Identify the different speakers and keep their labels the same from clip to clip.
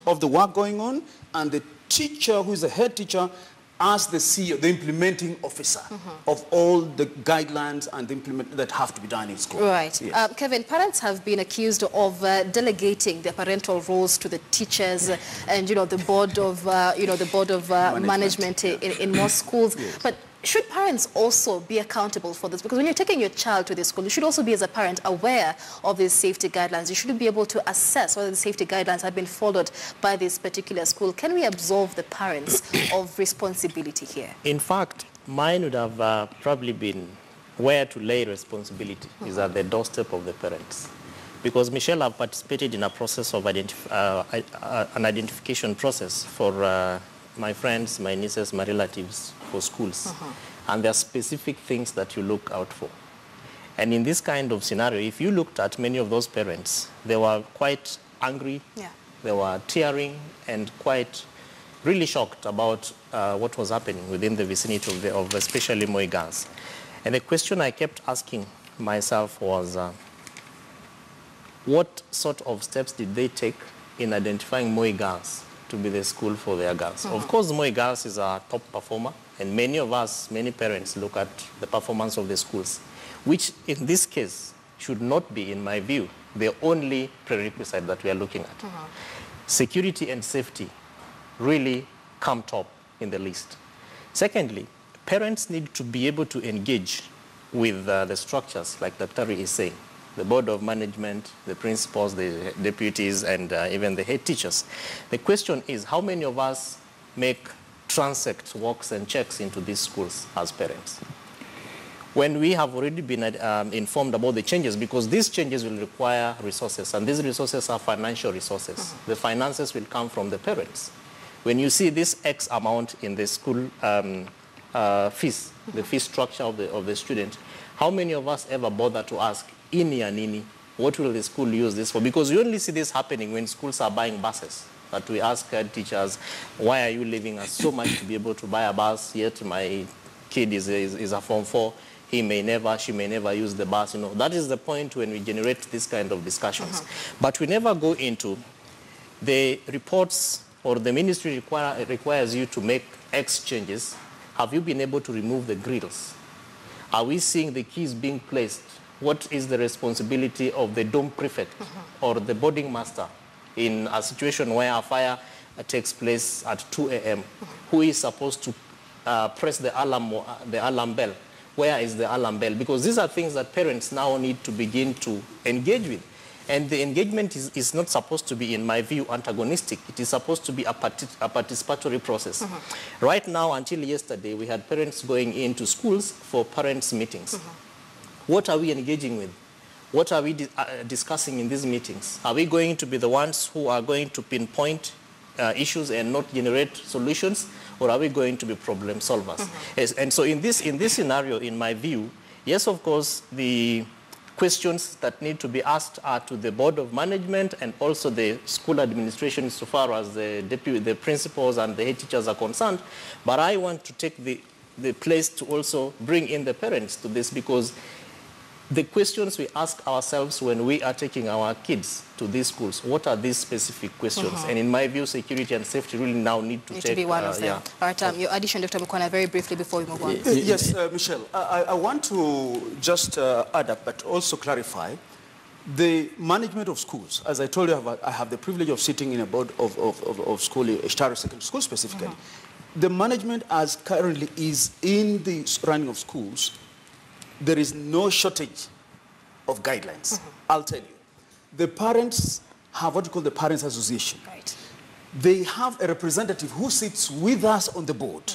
Speaker 1: of the work going on, and the teacher, who is the head teacher, as the CEO, the implementing officer of all the guidelines and that have to be done in school.
Speaker 2: Right.
Speaker 1: Yes.
Speaker 2: Kevin, parents have been accused of delegating their parental roles to the teachers and, the board of, management in most schools.
Speaker 1: Yes.
Speaker 2: But should parents also be accountable for this? Because when you're taking your child to the school, you should also be, as a parent, aware of these safety guidelines. You should be able to assess whether the safety guidelines have been followed by this particular school. Can we absolve the parents of responsibility here?
Speaker 3: In fact, mine would have probably been where to lay responsibility is at the doorstep of the parents. Because, Michelle, I've participated in a process of an identification process for my friends, my nieces, my relatives for schools. And there are specific things that you look out for. And in this kind of scenario, if you looked at many of those parents, they were quite angry, they were tearing and quite really shocked about what was happening within the vicinity of especially Moi girls. And the question I kept asking myself was, what sort of steps did they take in identifying Moi girls to be the school for their girls? Of course, Moi girls is a top performer, and many of us, many parents look at the performance of the schools, which in this case should not be, in my view, the only prerequisite that we are looking at. Security and safety really come top in the list. Secondly, parents need to be able to engage with the structures, like Dr. is saying, the board of management, the principals, the deputies, and even the head teachers. The question is, how many of us make transect walks and checks into these schools as parents? When we have already been informed about the changes, because these changes will require resources, and these resources are financial resources. The finances will come from the parents. When you see this X amount in the school fees, the fee structure of the student, how many of us ever bother to ask, ini ya nini, what will the school use this for? Because we only see this happening when schools are buying buses. That we ask teachers, why are you leaving us so much to be able to buy a bus, yet my kid is a Form 4, she may never use the bus. That is the point when we generate this kind of discussions. But we never go into the reports, or the ministry requires you to make X changes. Have you been able to remove the grills? Are we seeing the keys being placed? What is the responsibility of the dome prefect or the boarding master in a situation where a fire takes place at 2 a.m.? Who is supposed to press the alarm bell? Where is the alarm bell? Because these are things that parents now need to begin to engage with. And the engagement is not supposed to be, in my view, antagonistic. It is supposed to be a participatory process. Right now, until yesterday, we had parents going into schools for parents' meetings. What are we engaging with? What are we discussing in these meetings? Are we going to be the ones who are going to pinpoint issues and not generate solutions? Or are we going to be problem solvers? Yes, and so in this scenario, in my view, yes, of course, the questions that need to be asked are to the board of management and also the school administration so far as the principals and the head teachers are concerned. But I want to take the place to also bring in the parents to this, because the questions we ask ourselves when we are taking our kids to these schools, what are these specific questions? And in my view, security and safety really now need to
Speaker 2: be one of them. All right, your addition, Dr. Mukwana, very briefly before we move on.
Speaker 1: Yes, Michelle, I want to just add up, but also clarify. The management of schools, as I told you, I have the privilege of sitting in a board of school, Ishtara Secondary School specifically. The management as currently is in the running of schools, there is no shortage of guidelines. I'll tell you. The parents have what you call the Parents Association.
Speaker 2: Right.
Speaker 1: They have a representative who sits with us on the board.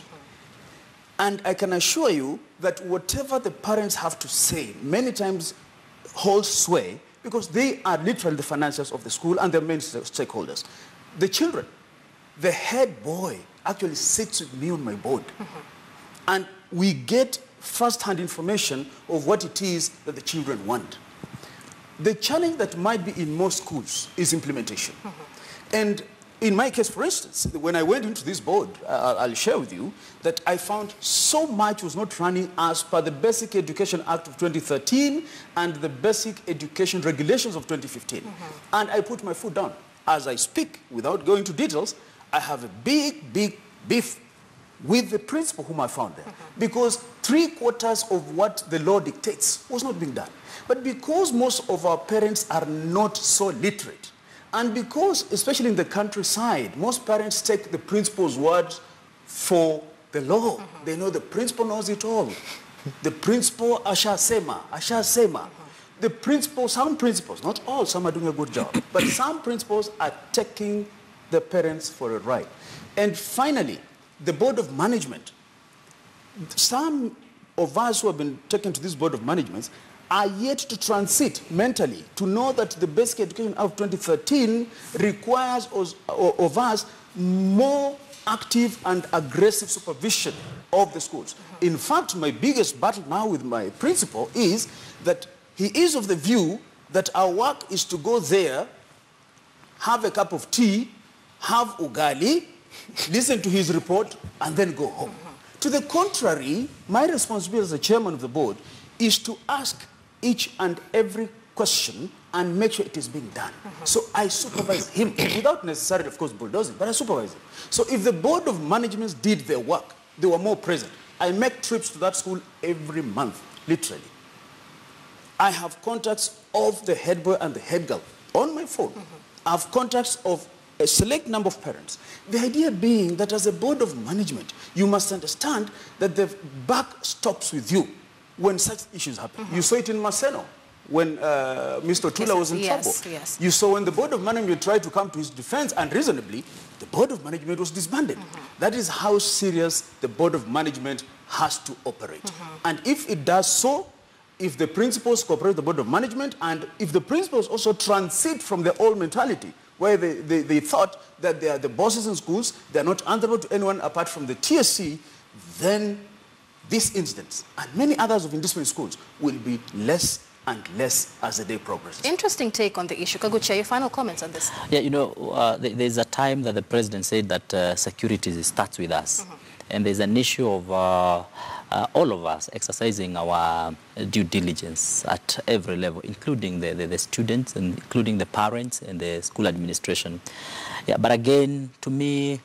Speaker 1: And I can assure you that whatever the parents have to say many times holds sway, because they are literally the financiers of the school and their main stakeholders. The children, the head boy actually sits with me on my board. And we get first-hand information of what it is that the children want. The challenge that might be in most schools is implementation. And in my case, for instance, when I went into this board, I'll share with you that I found so much was not running as per the Basic Education Act of 2013 and the Basic Education Regulations of 2015. And I put my foot down. as I speak, without going into details, I have a big, big beef with the principal whom I found there. Because 3/4 of what the law dictates was not being done. But because most of our parents are not so literate, and because, especially in the countryside, most parents take the principal's word for the law. They know the principal knows it all. The principal, ashasema. The principal, some principals, not all, some are doing a good job, but some principals are taking the parents for a ride. And finally, the board of management. Some of us who have been taken to this board of management are yet to transit mentally to know that the Basic Education Act of 2013 requires of us more active and aggressive supervision of the schools. In fact, my biggest battle now with my principal is that he is of the view that our work is to go there, have a cup of tea, have ugali, listen to his report, and then go home. To the contrary, my responsibility as the chairman of the board is to ask each and every question and make sure it is being done. So I supervise him, without necessarily, of course, bulldozing, but I supervise him. So if the board of management did their work, they were more present. I make trips to that school every month, literally. I have contacts of the head boy and the head girl on my phone. I have contacts of a select number of parents. The idea being that as a board of management, you must understand that the buck stops with you when such issues happen. You saw it in Maseno when Mr. Tula was in trouble.
Speaker 2: Yes.
Speaker 1: You saw when the board of management tried to come to his defense, and reasonably, the board of management was disbanded. That is how serious the board of management has to operate. And if it does so, if the principals cooperate with the board of management, and if the principals also transit from their old mentality, where they thought that they are the bosses in schools, they are not answerable to anyone apart from the TSC, then these incidents and many others of indiscipline schools will be less and less as the day progresses.
Speaker 2: Interesting take on the issue. Kagucha, your final comments on this?
Speaker 4: Yeah, you know, there's a time that the president said that security starts with us. And there's an issue of all of us exercising our due diligence at every level, including the students, and including the parents and the school administration. Yeah, but again, to me,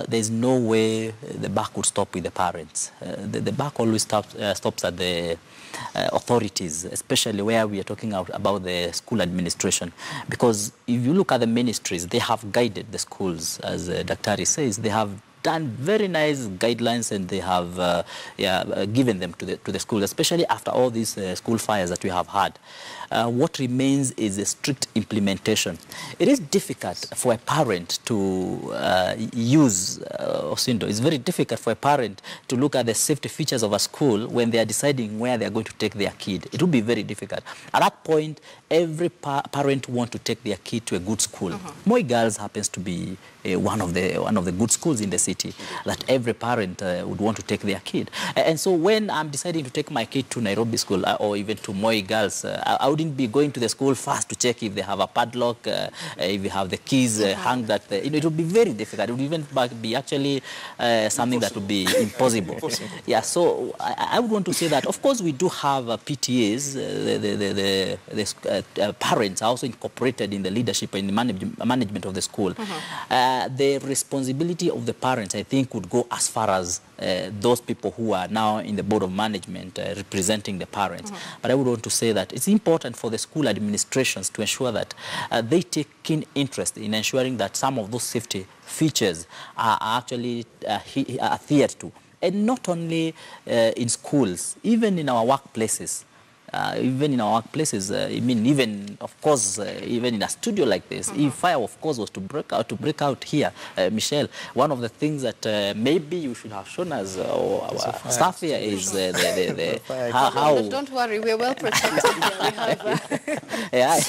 Speaker 4: there's no way the buck would stop with the parents. The buck always stops at the authorities, especially where we are talking about the school administration. Because if you look at the ministries, they have guided the schools, as Dr. says, they have done very nice guidelines, and they have given them to the schools, especially after all these school fires that we have had. What remains is a strict implementation. It is difficult for a parent to use Osindo. It's very difficult for a parent to look at the safety features of a school when they are deciding where they are going to take their kid. It will be very difficult. At that point, every parent wants to take their kid to a good school. Moi Girls happens to be one of the good schools in the city that every parent would want to take their kid. And so when I'm deciding to take my kid to Nairobi School or even to Moi Girls, I wouldn't be going to the school first to check if they have a padlock, if you have the keys hung that, it would be very difficult. It would even be actually something that would be impossible. Yeah, so I would want to say that, of course, we do have PTAs, the parents are also incorporated in the leadership and the management of the school. The responsibility of the parents, I think, would go as far as those people who are now in the board of management representing the parents. But I would want to say that it's important for the school administrations to ensure that they take keen interest in ensuring that some of those safety features are actually adhered to. And not only in schools, even in our workplaces. I mean, even, of course, even in a studio like this, if fire, of course, was to break out here, Michelle, one of the things that maybe you should have shown us, our staff here, is how...
Speaker 2: Don't worry, we're well protected here.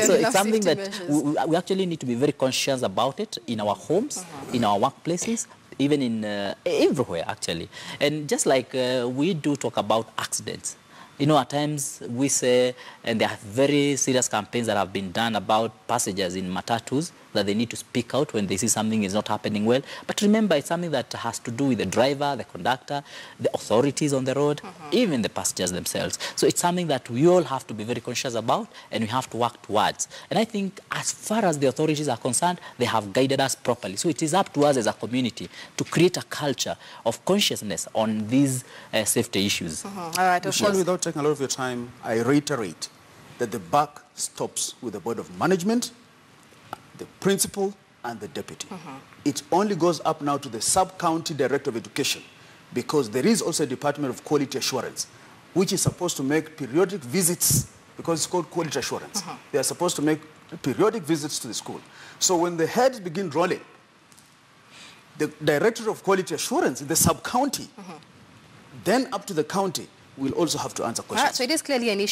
Speaker 4: So it's something that we actually need to be very conscious about it in our homes, in our workplaces, even in everywhere, actually. And just like we do talk about accidents, you know, at times we say, and there are very serious campaigns that have been done about passengers in matatus that they need to speak out when they see something is not happening well. But remember, it's something that has to do with the driver, the conductor, the authorities on the road, even the passengers themselves. So it's something that we all have to be very conscious about, and we have to work towards. And I think as far as the authorities are concerned, they have guided us properly. So it is up to us as a community to create a culture of consciousness on these safety issues.
Speaker 2: All right,
Speaker 1: Michelle, without taking a lot of your time, I reiterate that the buck stops with the board of management, the principal, and the deputy. It only goes up now to the sub-county director of education, because there is also a department of quality assurance, which is supposed to make periodic visits, because it's called quality assurance. They are supposed to make periodic visits to the school. So when the heads begin rolling, the director of quality assurance in the sub-county, then up to the county, will also have to answer questions.
Speaker 2: All right, so it is clearly an issue.